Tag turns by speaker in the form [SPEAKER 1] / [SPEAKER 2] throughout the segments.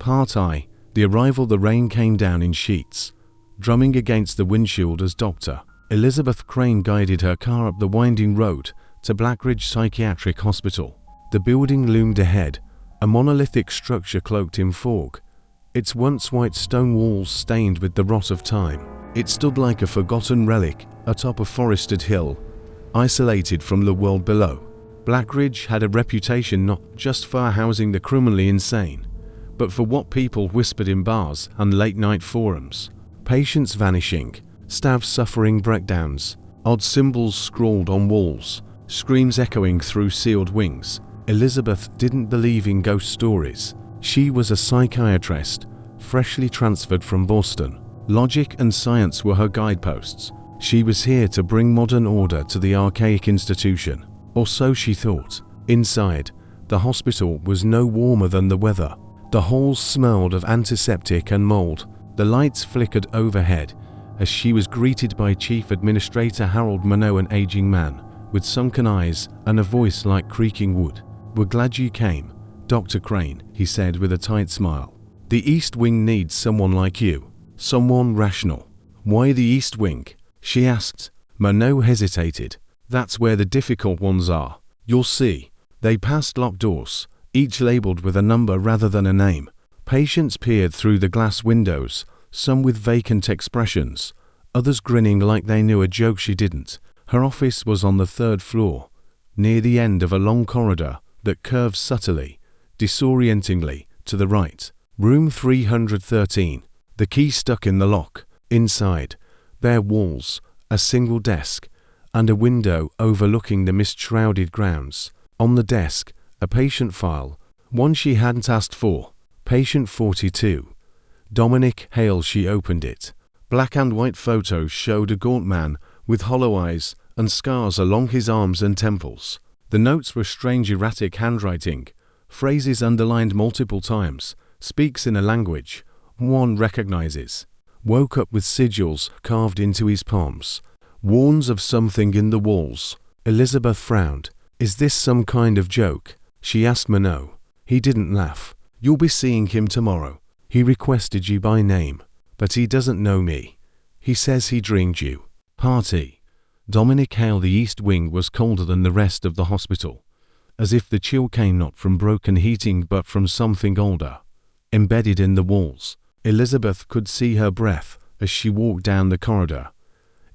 [SPEAKER 1] Part I. The arrival. The rain came down in sheets, drumming against the windshield as Dr. Elizabeth Crane guided her car up the winding road to Blackridge Psychiatric Hospital. The building loomed ahead, a monolithic structure cloaked in fog, its once white stone walls stained with the rot of time. It stood like a forgotten relic atop a forested hill, isolated from the world below. Blackridge had a reputation not just for housing the criminally insane, but for what people whispered in bars and late-night forums. Patients vanishing, staff suffering breakdowns, odd symbols scrawled on walls, screams echoing through sealed wings. Elizabeth didn't believe in ghost stories. She was a psychiatrist, freshly transferred from Boston. Logic and science were her guideposts. She was here to bring modern order to the archaic institution, or so she thought. Inside, the hospital was no warmer than the weather. The halls smelled of antiseptic and mold. The lights flickered overhead as she was greeted by Chief Administrator Harold Monroe, an aging man with sunken eyes and a voice like creaking wood. "We're glad you came, Dr. Crane," he said with a tight smile. "The East Wing needs someone like you, someone rational." "Why the East Wing?" she asked. Monroe hesitated. "That's where the difficult ones are. You'll see." They passed locked doors, each labeled with a number rather than a name. Patients peered through the glass windows, some with vacant expressions, others grinning like they knew a joke she didn't. Her office was on the third floor, near the end of a long corridor that curved subtly, disorientingly, to the right. Room 313. The key stuck in the lock. Inside, bare walls, a single desk, and a window overlooking the mist-shrouded grounds. On the desk, a patient file, one she hadn't asked for. Patient 42. Dominic Hale. She opened it. Black and white photos showed a gaunt man with hollow eyes and scars along his arms and temples. The notes were strange erratic handwriting, phrases underlined multiple times, speaks in a language one recognizes. Woke up with sigils carved into his palms. Warns of something in the walls. Elizabeth frowned. "Is this some kind of joke?" she asked Monroe. He didn't laugh. "You'll be seeing him tomorrow. He requested you by name, but he doesn't know me. He says he dreamed you." Party. Dominic Hale. The East Wing was colder than the rest of the hospital, as if the chill came not from broken heating but from something older, embedded in the walls. Elizabeth could see her breath as she walked down the corridor,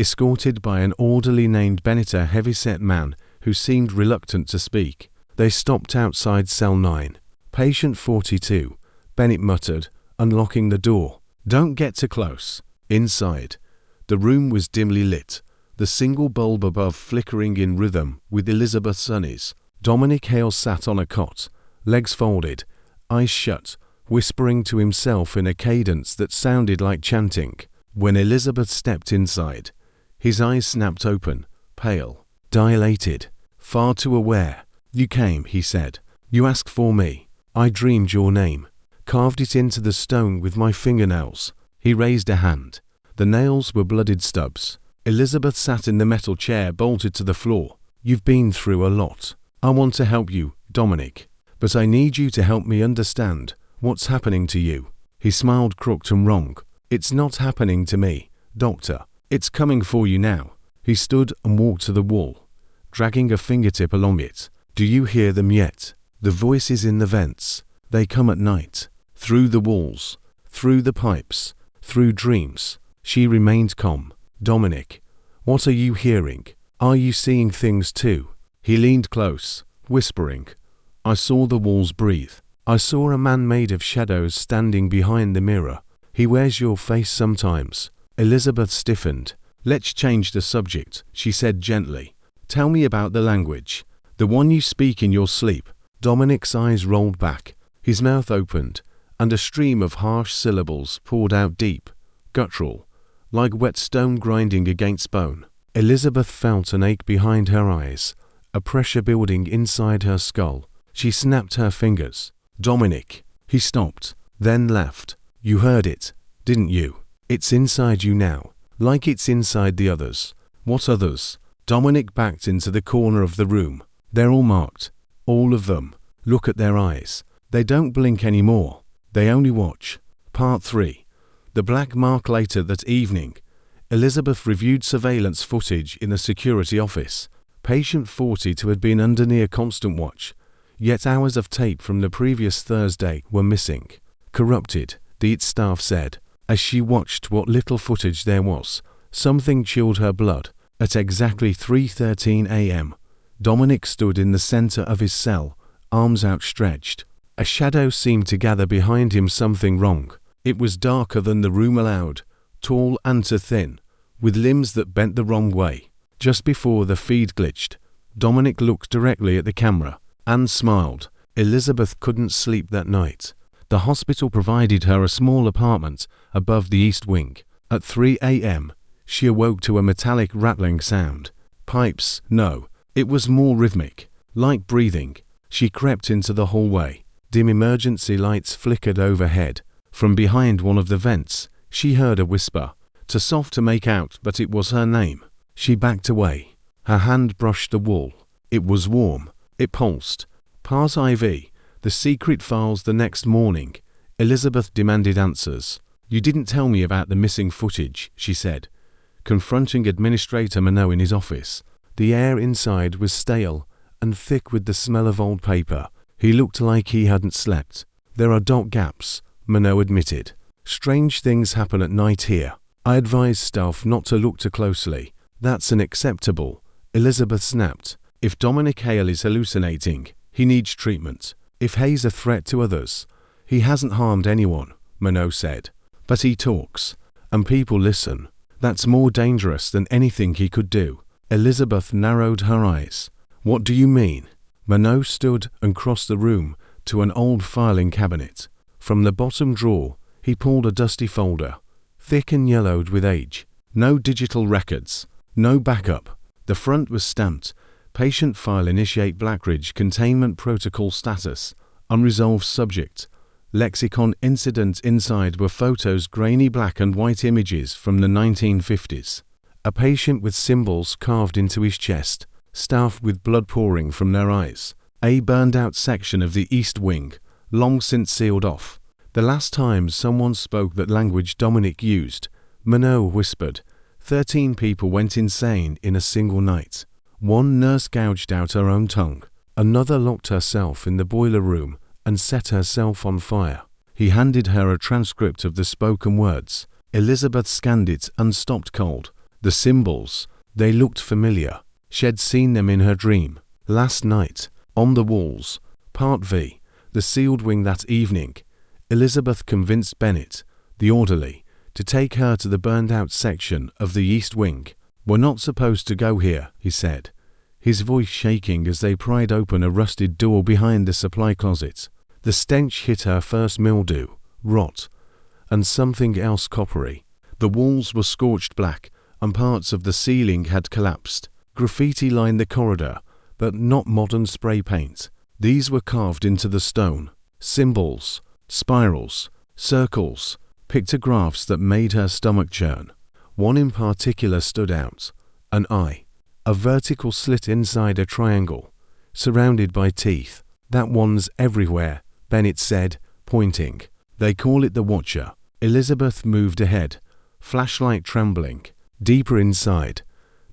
[SPEAKER 1] escorted by an orderly named Bennett, a heavy-set man who seemed reluctant to speak. They stopped outside cell 9. "Patient 42, Bennett muttered, unlocking the door. "Don't get too close." Inside, the room was dimly lit, the single bulb above flickering in rhythm with Elizabeth's unease. Dominic Hale sat on a cot, legs folded, eyes shut, whispering to himself in a cadence that sounded like chanting. When Elizabeth stepped inside, his eyes snapped open, pale, dilated, far too aware. "You came," he said. "You asked for me. I dreamed your name. Carved it into the stone with my fingernails." He raised a hand. The nails were blooded stubs. Elizabeth sat in the metal chair bolted to the floor. "You've been through a lot. I want to help you, Dominic. But I need you to help me understand what's happening to you." He smiled crooked and wrong. "It's not happening to me, Doctor. It's coming for you now." He stood and walked to the wall, dragging a fingertip along it. "Do you hear them yet? The voices in the vents. They come at night. Through the walls. Through the pipes. Through dreams." She remained calm. "Dominic, what are you hearing? Are you seeing things too?" He leaned close, whispering. "I saw the walls breathe. I saw a man made of shadows standing behind the mirror. He wears your face sometimes." Elizabeth stiffened. "Let's change the subject," she said gently. "Tell me about the language. The one you speak in your sleep." Dominic's eyes rolled back. His mouth opened, and a stream of harsh syllables poured out deep, guttural, like wet stone grinding against bone. Elizabeth felt an ache behind her eyes, a pressure building inside her skull. She snapped her fingers. "Dominic." He stopped, then laughed. "You heard it, didn't you? It's inside you now, like it's inside the others." "What others?" Dominic backed into the corner of the room. "They're all marked. All of them. Look at their eyes. They don't blink anymore. They only watch. Part 3. The black mark. Later that evening, Elizabeth reviewed surveillance footage in a security office. Patient 42 had been under near constant watch, yet hours of tape from the previous Thursday were missing. Corrupted, the staff said. As she watched what little footage there was, something chilled her blood. At exactly 3:13 a.m., Dominic stood in the center of his cell, arms outstretched. A shadow seemed to gather behind him. Something wrong. It was darker than the room allowed, tall and too thin, with limbs that bent the wrong way. Just before the feed glitched, Dominic looked directly at the camera and smiled. Elizabeth couldn't sleep that night. The hospital provided her a small apartment above the east wing. At 3 a.m., she awoke to a metallic rattling sound. Pipes? No. It was more rhythmic, like breathing. She crept into the hallway. Dim emergency lights flickered overhead. From behind one of the vents, she heard a whisper. Too soft to make out, but it was her name. She backed away. Her hand brushed the wall. It was warm. It pulsed. Part IV. The secret files. The next morning, Elizabeth demanded answers. You didn't tell me about the missing footage, she said, confronting Administrator Minot in his office. The air inside was stale and thick with the smell of old paper. He looked like he hadn't slept. There are dark gaps, Minot admitted. Strange things happen at night here. I advise staff not to look too closely. That's unacceptable, Elizabeth snapped. If Dominic Hale is hallucinating, he needs treatment. If Hayes a threat to others, he hasn't harmed anyone, Minot said. But he talks, and people listen. That's more dangerous than anything he could do. Elizabeth narrowed her eyes. What do you mean? Minot stood and crossed the room to an old filing cabinet. From the bottom drawer, he pulled a dusty folder, thick and yellowed with age. No digital records, no backup. The front was stamped, Patient File Initiate Blackridge Containment Protocol Status, Unresolved Subject. Lexicon Incident. Inside were photos, grainy black and white images from the 1950s. A patient with symbols carved into his chest, staff with blood pouring from their eyes. A burned-out section of the East Wing, long since sealed off. The last time someone spoke that language Dominic used, Minot whispered, 13 people went insane in a single night. One nurse gouged out her own tongue. Another locked herself in the boiler room and set herself on fire. He handed her a transcript of the spoken words. Elizabeth scanned it and stopped cold. The symbols, they looked familiar. She'd seen them in her dream. Last night, on the walls. Part V. The sealed wing. That evening, Elizabeth convinced Bennett, the orderly, to take her to the burned-out section of the East Wing. We're not supposed to go here, he said, his voice shaking as they pried open a rusted door behind the supply closet. The stench hit her. First mildew, rot, and something else coppery. The walls were scorched black, and parts of the ceiling had collapsed. Graffiti lined the corridor, but not modern spray paint. These were carved into the stone. Symbols, spirals, circles, pictographs that made her stomach churn. One in particular stood out. An eye. A vertical slit inside a triangle, surrounded by teeth. That one's everywhere, Bennett said, pointing. They call it the Watcher. Elizabeth moved ahead, flashlight trembling. Deeper inside,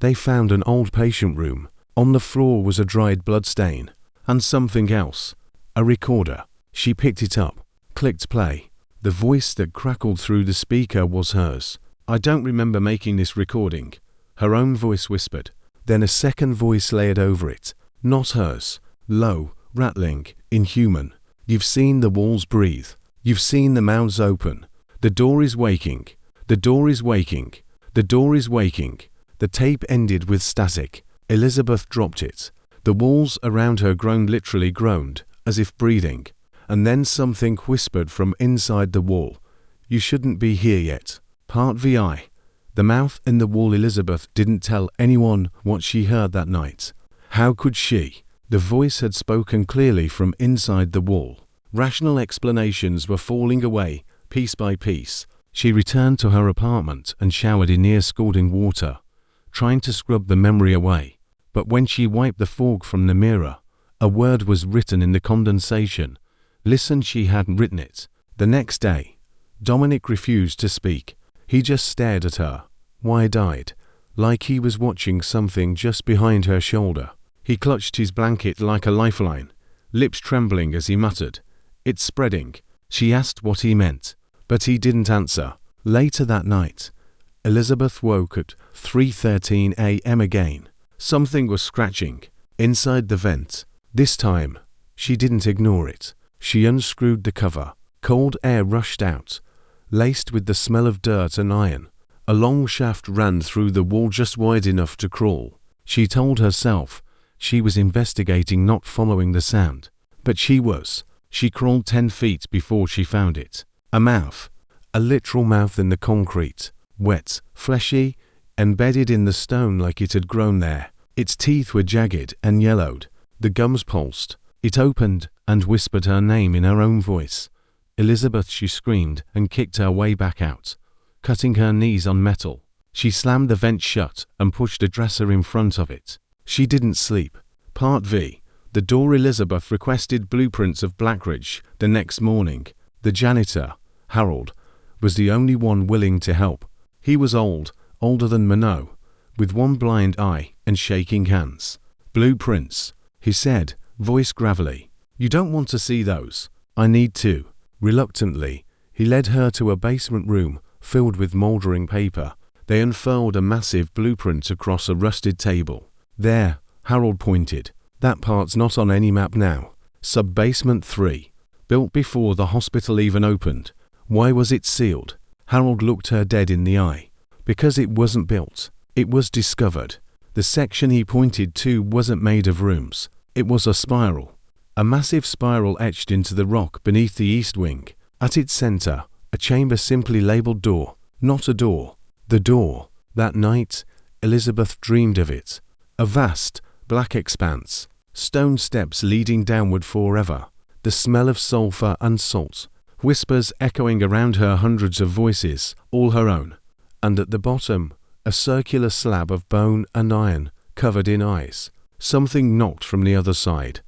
[SPEAKER 1] they found an old patient room. On the floor was a dried blood stain, and something else. A recorder. She picked it up, clicked play. The voice that crackled through the speaker was hers. I don't remember making this recording, her own voice whispered. Then a second voice layered over it. Not hers. Low, rattling, inhuman. You've seen the walls breathe. You've seen the mouths open. The door is waking. The door is waking. The door is waking. The tape ended with static. Elizabeth dropped it. The walls around her groaned, literally groaned, as if breathing. And then something whispered from inside the wall. You shouldn't be here yet. Part VI. The mouth in the wall. Elizabeth didn't tell anyone what she heard that night. How could she? The voice had spoken clearly from inside the wall. Rational explanations were falling away, piece by piece. She returned to her apartment and showered in near-scalding water, trying to scrub the memory away. But when she wiped the fog from the mirror, a word was written in the condensation. Listen, she hadn't written it. The next day, Dominic refused to speak. He just stared at her, wide-eyed, like he was watching something just behind her shoulder. He clutched his blanket like a lifeline, lips trembling as he muttered, "It's spreading." She asked what he meant, but he didn't answer. Later that night, Elizabeth woke at 3:13 a.m. again. Something was scratching inside the vent. This time, she didn't ignore it. She unscrewed the cover. Cold air rushed out, laced with the smell of dirt and iron. A long shaft ran through the wall just wide enough to crawl. She told herself she was investigating, not following the sound. But she was. She crawled 10 feet before she found it. A mouth. A literal mouth in the concrete. Wet, fleshy, embedded in the stone like it had grown there. Its teeth were jagged and yellowed. The gums pulsed. It opened and whispered her name in her own voice. "Elizabeth," she screamed and kicked her way back out, cutting her knees on metal. She slammed the vent shut and pushed a dresser in front of it. She didn't sleep. Part V. The door. Elizabeth requested blueprints of Blackridge the next morning. The janitor, Harold, was the only one willing to help. He was old, older than Minot, with one blind eye and shaking hands. "Blueprints," he said, voice gravelly. "You don't want to see those." "I need to." Reluctantly, he led her to a basement room filled with moldering paper. They unfurled a massive blueprint across a rusted table. "There," Harold pointed. "That part's not on any map now. Sub-basement 3. Built before the hospital even opened." "Why was it sealed?" Harold looked her dead in the eye. "Because it wasn't built. It was discovered." The section he pointed to wasn't made of rooms. It was a spiral. A massive spiral etched into the rock beneath the east wing. At its center, a chamber simply labeled door. Not a door. The door. That night, Elizabeth dreamed of it. A vast, black expanse. Stone steps leading downward forever. The smell of sulfur and salt. Whispers echoing around her, hundreds of voices, all her own. And at the bottom, a circular slab of bone and iron, covered in eyes. Something knocked from the other side.